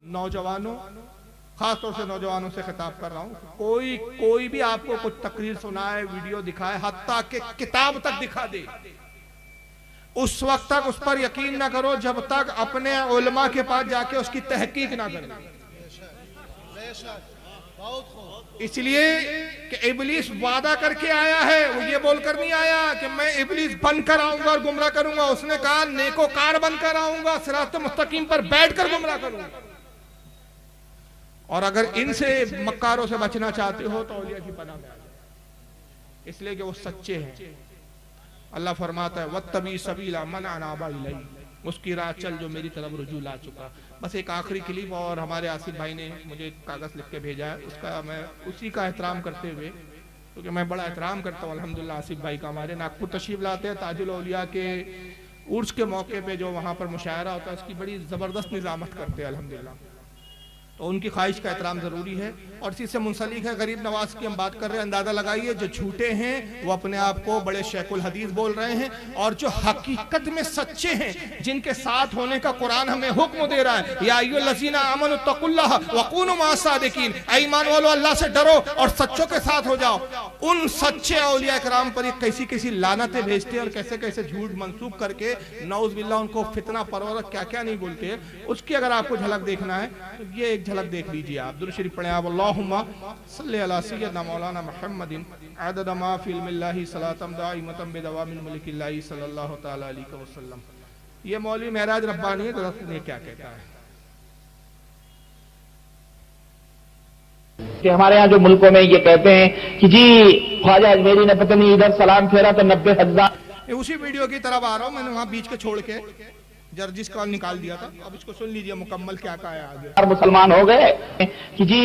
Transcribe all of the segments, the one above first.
नौजवानों, खासतौर से नौजवानों से खिताब कर रहा हूं, कोई भी आपको कुछ तकरीर सुनाए, वीडियो दिखाए, हत्ता के किताब तक दिखा दे, उस वक्त तक उस पर यकीन ना करो जब तक अपने उलमा के पास जाके उसकी तहकीक ना करो। इसलिए कि इब्लीस वादा करके आया है, वो ये बोलकर नहीं आया कि मैं इब्लीस बनकर आऊंगा और गुमराह करूंगा। उसने कहा नेकोकार बनकर आऊंगा, सिरात मुस्तकीम पर बैठकर गुमराह करूंगा। और अगर इनसे मक्कारों से बचना चाहते हो तो औलिया की पनाह में आ जाओ, इसलिए कि वो सच्चे हैं। अल्लाह फरमाता है वत्तबी सबीला मन अनाबा इलैहि, उसकी राह चल जो मेरी तरफ रुजू ला चुका। बस एक आखिरी क्लिप, और हमारे आसिफ भाई ने मुझे कागज़ लिख के भेजा है, उसका मैं उसी का एहतराम करते हुए, क्योंकि मैं बड़ा एहतराम करता हूँ अल्हम्दुलिल्लाह आसिफ भाई का। हमारे नागपुर तशरीफ लाते हैं, ताजुल औलिया के उर्स के मौके पे जो वहाँ पर मुशायरा होता है उसकी बड़ी ज़बरदस्त निज़ामत करते हैं अल्हम्दुलिल्लाह। तो उनकी ख्वाहिश का एहतराम ज़रूरी है। और इसी से मुंसलिक है गरीब नवाज की हम बात कर रहे हैं। अंदाज़ा लगाइए, जो झूठे हैं वो अपने आप को बड़े शेखुल हदीस बोल रहे हैं, और जो हकीकत में सच्चे हैं, जिनके साथ होने का कुरान हमें हुक्म दे रहा है, या अय्युहल्लज़ीना आमनु तक़ुल्लाह वकूनु मअस-सादिकीन, ईमान वालों अल्लाह से डरो और सच्चों के साथ हो जाओ। उन सच्चे औलिया इकराम पर कैसी कैसी लानतें भेजते हैं और कैसे कैसे झूठ मंसूब करके नौज़ बिल्लाह उनको फितना परवर क्या क्या नहीं बोलते, उसकी अगर आपको झलक देखना है तो ये एक झलक देख लीजिए आप। दुरूद शरीफ पढ़ें आप, अल्लाहुम्मा सल्ली अला सय्यदना मौलाना मुहम्मदिन अदद मा फी इल्मिल्लाहि सलातम दाइमतम बिदवामिल मुल्किल्लाहि सल्लल्लाहु तआला अलैहि वसल्लम। ये मौलवी महराज रब्बानी है, दरअसल ये क्या कहता है कि हमारे यहाँ जो मुल्कों में ये कहते हैं कि जी ख्वाजा अजमेरी ने पता नहीं इधर सलाम फेरा तो 90,000। उसी वीडियो की तरफ आ रहा हूँ, मैंने वहां बीच के छोड़ के जर्जिस कॉल निकाल दिया था। अब इसको सुन लीजिए मुकम्मल क्या कहा है आगे। मुसलमान हो गए कि जी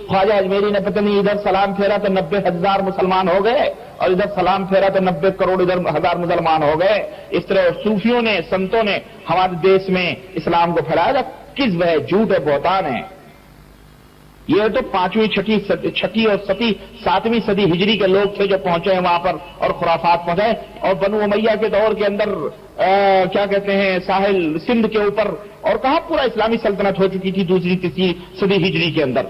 ख्वाजा अजमेरी ने पता नहीं इधर सलाम फेरा तो 90,000 मुसलमान हो गए, और इधर सलाम फेरा तो 90 करोड़ इधर 1,000 मुसलमान हो गए। इस तरह सूफियों ने, संतों ने हमारे देश में इस्लाम को फैलाया। किज़्ब है, झूठ है, बहतान है। ये तो 5वीं, 6ठी और 7वीं सदी हिजरी के लोग थे जो पहुंचे हैं वहां पर और खुराफात पहुंचाए। और बनु उमैया के दौर के अंदर क्या कहते हैं, साहिल सिंध के ऊपर, और कहां पूरा इस्लामी सल्तनत हो चुकी थी 2री, 3री सदी हिजरी के अंदर।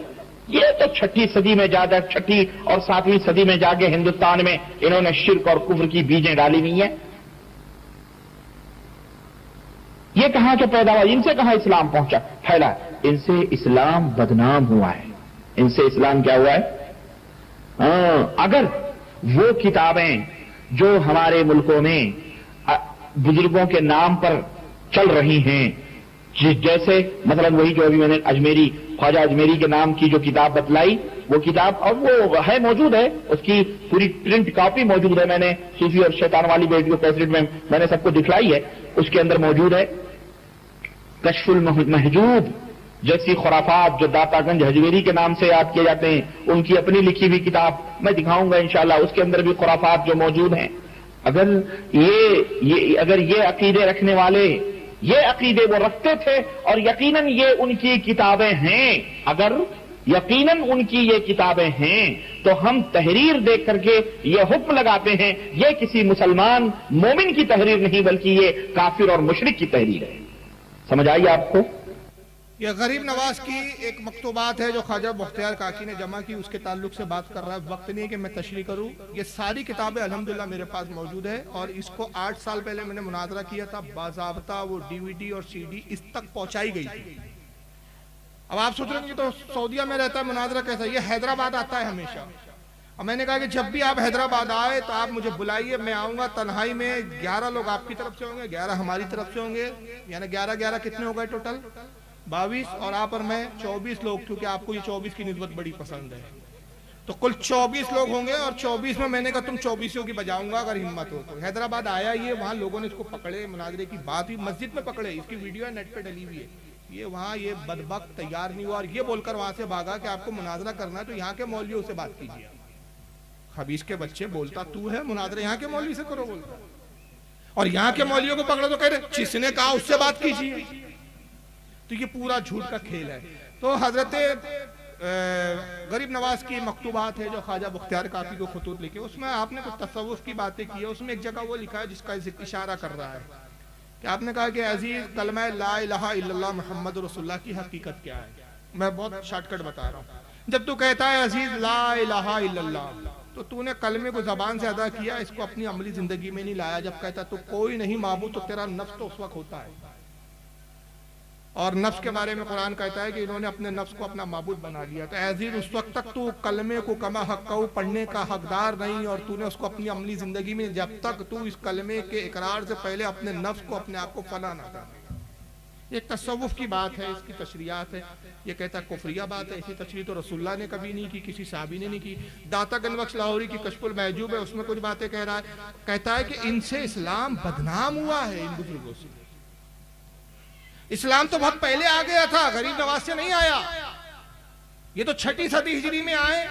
ये तो 6ठी सदी में जाकर, 6ठी और 7वीं सदी में जाके हिंदुस्तान में इन्होंने शिर्क और कुफ्र की बीजें डाली हुई है। ये कहां से पैदा हुआ, इनसे कहां इस्लाम पहुंचा, फैला? इनसे इस्लाम बदनाम हुआ है, इनसे इस्लाम क्या हुआ है? अगर वो किताबें जो हमारे मुल्कों में बुजुर्गों के नाम पर चल रही हैं, जैसे मतलब वही जो अभी मैंने अजमेरी, ख्वाजा अजमेरी के नाम की जो किताब बतलाई, वो किताब अब वो है, मौजूद है, उसकी पूरी प्रिंट कॉपी मौजूद है। मैंने सूफी और शैतान वाली वीडियो कैसेट में मैंने सबको दिखलाई है, उसके अंदर मौजूद है। कश्फुल महजूब जैसी खुराफात जो दातागंज हजवेरी के नाम से याद किए जाते हैं, उनकी अपनी लिखी हुई किताब मैं दिखाऊंगा इंशाअल्लाह, उसके अंदर भी खुराफात जो मौजूद हैं। अगर ये अकीदे रखने वाले ये अकीदे वो रखते थे, और यकीनन ये उनकी किताबें हैं, अगर यकीनन उनकी ये किताबें हैं, तो हम तहरीर देख करके ये हुक्म लगाते हैं ये किसी मुसलमान मोमिन की तहरीर नहीं, बल्कि ये काफिर और मुशरिक की तहरीर है। समझ आई आपको? यह गरीब नवाज की एक मकतूबात है जो ख्वाजा मुख्तियार काकी ने जमा की, उसके ताल्लुक से बात कर रहा है। वक्त नहीं है कि मैं तशरीह करूं। ये सारी किताबें अल्हम्दुलिल्लाह मेरे पास मौजूद है, और इसको 8 साल पहले मैंने मुनाजरा किया था, बाज़ाब्ता वो DVD और CD इस तक पहुंचाई गई थी। अब आप सोच रहे हैं तो सऊदीया में रहता है, मुनाजरा कैसा? ये हैदराबाद आता है हमेशा। और मैंने कहा कि जब भी आप हैदराबाद आए तो आप मुझे बुलाइए, मैं आऊंगा। तन्हाई में 11 लोग आपकी तरफ से होंगे, 11 हमारी तरफ से होंगे, यानी 11-11 कितने हो गए टोटल? 22, और आप और मैं 24 लोग, क्योंकि आपको ये 24 की निस्बत बड़ी पसंद है। तो कुल 24 लोग होंगे, और 24 में मैंने कहा तुम 24 की बजाऊंगा अगर हिम्मत हो तो। हैदराबाद आया ये, वहाँ लोगों ने इसको पकड़े, मुनाजरे की बात हुई, मस्जिद में पकड़े, इसकी वीडियो है नेट पे डली हुई है। ये वहाँ ये बदबख्त तैयार नहीं हुआ, और ये बोलकर वहां से भागा कि आपको मुनाजरा करना है तो यहाँ के मौलवियों से बात कीजिए। खबीस के बच्चे, बोलता तू है, मुनाजरा यहाँ के मौलवी से करो बोलता, और यहाँ के मौलवियों को पकड़ो तो कह रहे जिसने कहा उससे बात कीजिए। तो ये पूरा झूठ का खेल है। तो हजरत गरीब नवाज की मकतूबात है जो ख्वाजा मुख्तियार काकी को खुतूत लिखे, उसमें आपने कुछ तसव्वुफ की बातें की है। उसमें एक जगह वो लिखा है जिसका इशारा कर रहा है कि आपने कहा कि अजीज कलमा ला इलाहा इल्लल्लाह मुहम्मद रसूलुल्लाह की हकीकत क्या है। मैं बहुत शॉर्टकट बता रहा हूँ। जब तू कहता है अजीज ला इलाहा इल्लल्लाह, तो तूने कलमे को जबान से अदा किया, इसको अपनी अमली जिंदगी में नहीं लाया। जब कहता तो कोई नहीं माबूद, तो तेरा नफ्स तो उस वक्त होता है। और नफ्स के बारे में कुरान कहता है कि इन्होंने अपने नफ्स को अपना माबूद बना लिया। तो अजीज उस वक्त तक तू कलमे को कमा हक्का पढ़ने का हकदार नहीं, और तूने उसको अपनी अमली जिंदगी में, जब तक तू इस कलमे के इकरार से पहले अपने नफ्स को, अपने आप को फना ना कर। ये तसव्वुफ की बात है, इसकी तशरीयात है। ये कहता है कुफरिया बात है, ऐसी तशरीह तो रसूलुल्लाह ने कभी नहीं की, किसी साहबी ने नहीं की। दाता गनबख्श लाहौरी की कश्फुल महजूब है, उसमें कुछ बातें कह रहा है। कहता है कि इनसे इस्लाम बदनाम हुआ है, इन बुजुर्गों से। इस्लाम तो बहुत पहले आ गया था, गरीब नवाज से नहीं आया। ये तो 6ठी सदी हिजरी में आए,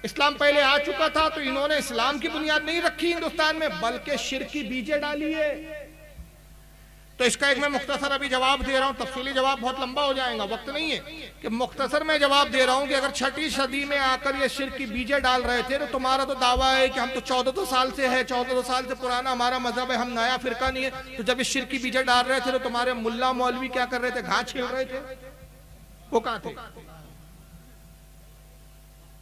इस्लाम पहले आ चुका था। तो इन्होंने इस्लाम की बुनियाद नहीं रखी हिंदुस्तान में, बल्कि शिर्क की बीजें डाली है। तो इसका एक मैं मुख्तसर अभी जवाब दे रहा हूं, तफसीली जवाब बहुत लंबा हो जाएगा, वक्त नहीं है। कि मुख्तसर में जवाब दे रहा हूं कि अगर 6ठी सदी में आकर ये शिर्क की बीजें डाल रहे थे, तो तुम्हारा तो दावा है कि हम तो 1400 साल से है, 1400 साल से पुराना हमारा मजहब है, हम नया फिरका नहीं है। तो जब ये शिर्क की बीजें डाल रहे थे, तो तुम्हारे मुल्ला मौलवी क्या कर रहे थे? घास छील रहे थे। वो कहां थे?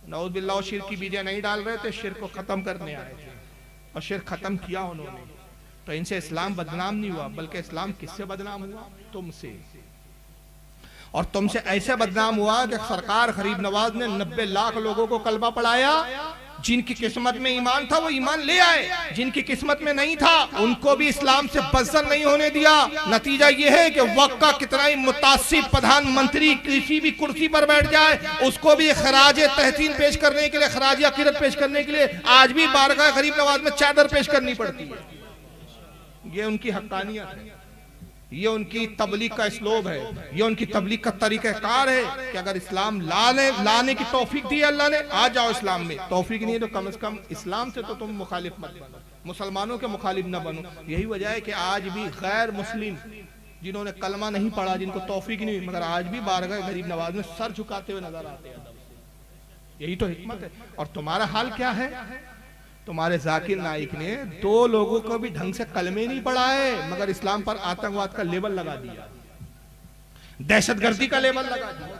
नऊज़ बिल्लाह, शिर्क की बीजें नहीं डाल रहे थे, शिर्क को खत्म करने आए थे, और शिर्क खत्म किया उन्होंने। तो इनसे इस्लाम बदनाम नहीं हुआ, बल्कि इस्लाम किससे बदनाम हुआ? तुमसे। और तुमसे ऐसे बदनाम हुआ कि सरकार गरीब नवाज ने 90 लाख लोगों को कलमा पढ़ाया। जिनकी किस्मत में ईमान था वो ईमान ले आए, जिनकी किस्मत में नहीं था उनको भी इस्लाम से बज़्ज़र नहीं होने दिया। नतीजा ये है कि वक्त का कितना ही मुतासिब प्रधानमंत्री किसी भी कुर्सी पर बैठ जाए, उसको भी खराज तहसीन पेश करने के लिए, खराज अकीदत पेश करने के लिए आज भी बारगाह गरीब नवाज में चादर पेश करनी पड़ती है। ये उनकी हक्कानियत है, ये उनकी तबलीग का स्लोब है, ये उनकी तबलीग का तरीक़ाकार है कि अगर इस्लाम लाने की तौफीक दी अल्लाह ने, आ जाओ इस्लाम में। तौफीक नहीं है तो कम से कम इस्लाम से तो तुम मुखालिफ मत बनो, मुसलमानों के मुखालिफ न बनो। यही वजह है कि आज भी गैर मुस्लिम जिन्होंने कलमा नहीं पढ़ा, जिनको तौफीक नहीं हुई, मगर आज भी बारगाह गरीब नवाज में सर झुकाते हुए नजर आते हैं। यही तो हिकमत है। और तुम्हारा हाल क्या है? तुम्हारे जाकिर नाइक ने 2 लोगों को भी ढंग से कलमे नहीं पढ़ाए, मगर इस्लाम पर आतंकवाद का लेबल लगा दिया, दहशतगर्दी का लेबल लगा दिया।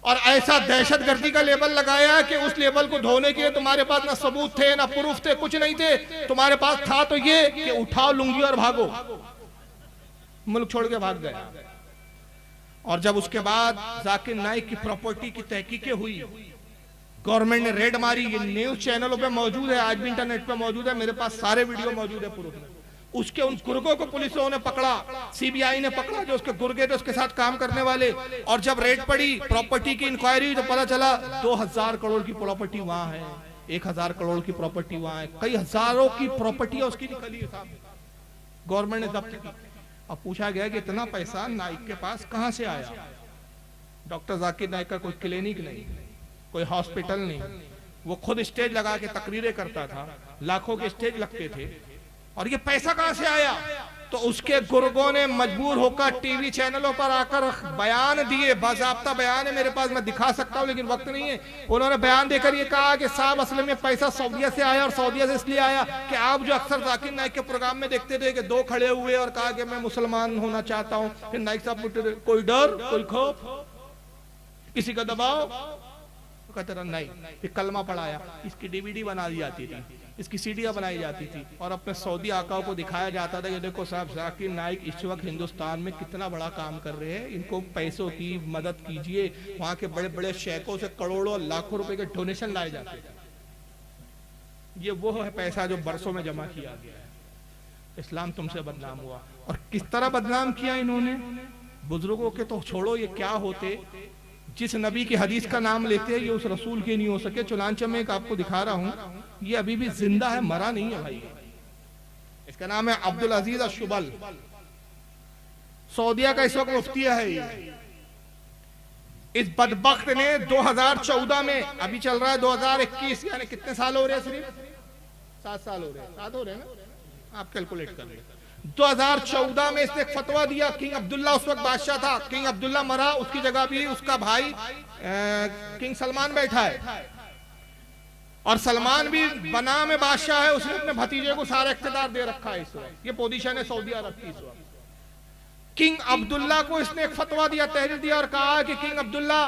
और ऐसा दहशतगर्दी का लेबल लगाया कि उस लेबल को धोने के लिए तुम्हारे पास ना सबूत थे, ना प्रूफ थे, कुछ नहीं थे। तुम्हारे पास था तो ये कि उठाओ लुंगी और भागो, मुल्क छोड़ के भाग गए। और जब उसके बाद जाकिर नाइक की प्रॉपर्टी की तहकीकें हुई, गवर्नमेंट ने रेड मारी, ये न्यूज चैनलों पे मौजूद है, आज भी इंटरनेट पे मौजूद है, मेरे पास सारे वीडियो मौजूद है प्रूफ में। उसके उन गुर्गों को पुलिसों ने पकड़ा, सीबीआई ने पकड़ा, जो उसके गुर्गे थे उसके साथ काम करने वाले। और जब रेड पड़ी, प्रॉपर्टी की इंक्वायरी हुई, तो पता चला 2000 करोड़ की प्रॉपर्टी वहां है, 1000 करोड़ की प्रॉपर्टी वहां है, कई हजारों की प्रॉपर्टी उसकी निकली है साहब, गवर्नमेंट ने जब्त की। अब पूछा गया कि इतना पैसा नाइक के पास कहां से आया? डॉक्टर जाकिर नाइक का कोई क्लिनिक नहीं, कोई हॉस्पिटल नहीं, वो खुद स्टेज लगा के तकरीरें करता था, लाखों के स्टेज लगते थे। और ये पैसा कहां से आया? तो उसके गुर्गों ने मजबूर होकर टीवी चैनलों पर आकर बयान दिए, बाज़ाब्ता बयान है मेरे पास, मैं दिखा सकता हूं लेकिन वक्त नहीं है। उन्होंने बयान देकर ये कहा कि साहब असल में पैसा सऊदीया से आया, और सऊदीया से इसलिए आया कि आप जो अक्सर जाकिर नाइक के प्रोग्राम में देखते थे कि 2 खड़े हुए और कहा कि मैं मुसलमान होना चाहता हूं, फिर नाइक साहब कोई डर, कोई खौफ, किसी का दबाव, कहते रहा नहीं। फिर कलमा पढ़ाया, इसकी DVD बना दी जाती थी, इसकी सीडियां बनाई जाती थी, और अपने सऊदी आकाओं को दिखाया जाता था कि देखो साहब जाकिर नाइक इस वक्त हिंदुस्तान में कितना बड़ा काम कर रहे हैं, इनको पैसों की मदद कीजिए। वहां के बड़े बड़े शेखों से करोड़ों लाखों रुपए के डोनेशन लाए जाते थे। ये वो है पैसा जो बरसों में जमा किया गया है। इस्लाम तुमसे बदनाम हुआ। और किस तरह बदनाम किया इन्होंने? बुजुर्गों के तो छोड़ो, ये क्या होते, जिस नबी की हदीस का नाम लेते हैं ये उस रसूल के नहीं हो सके। चुनांचे में एक आपको दिखा रहा हूं, ये अभी भी जिंदा है, मरा नहीं है भाई। इसका नाम है अब्दुल अजीज अशुबल, सऊदीया का इस वक्त मुफ्ती है ये। इस बदबख्त ने 2014 में, अभी चल रहा है 2021, यानी कितने साल हो रहे हैं? सिर्फ 7 साल हो रहे हैं, 7 हो रहे हैं ना, आप कैलकुलेट कर लें। 2014 में इसने एक फतवा दिया, किंग अब्दुल्ला उस वक्त बादशाह था, किंग अब्दुल्ला मरा, उसकी जगह भी उसका भाई किंग सलमान बैठा है, और सलमान भी बना में बादशाह है, उसने अपने भतीजे को सारा इख्तियार दे रखा है इस वक्त। ये पोजीशन है सऊदी अरब की इस वक्त। किंग अब्दुल्ला को इसने एक फतवा दिया, तहरीर दिया और कहा कि किंग अब्दुल्ला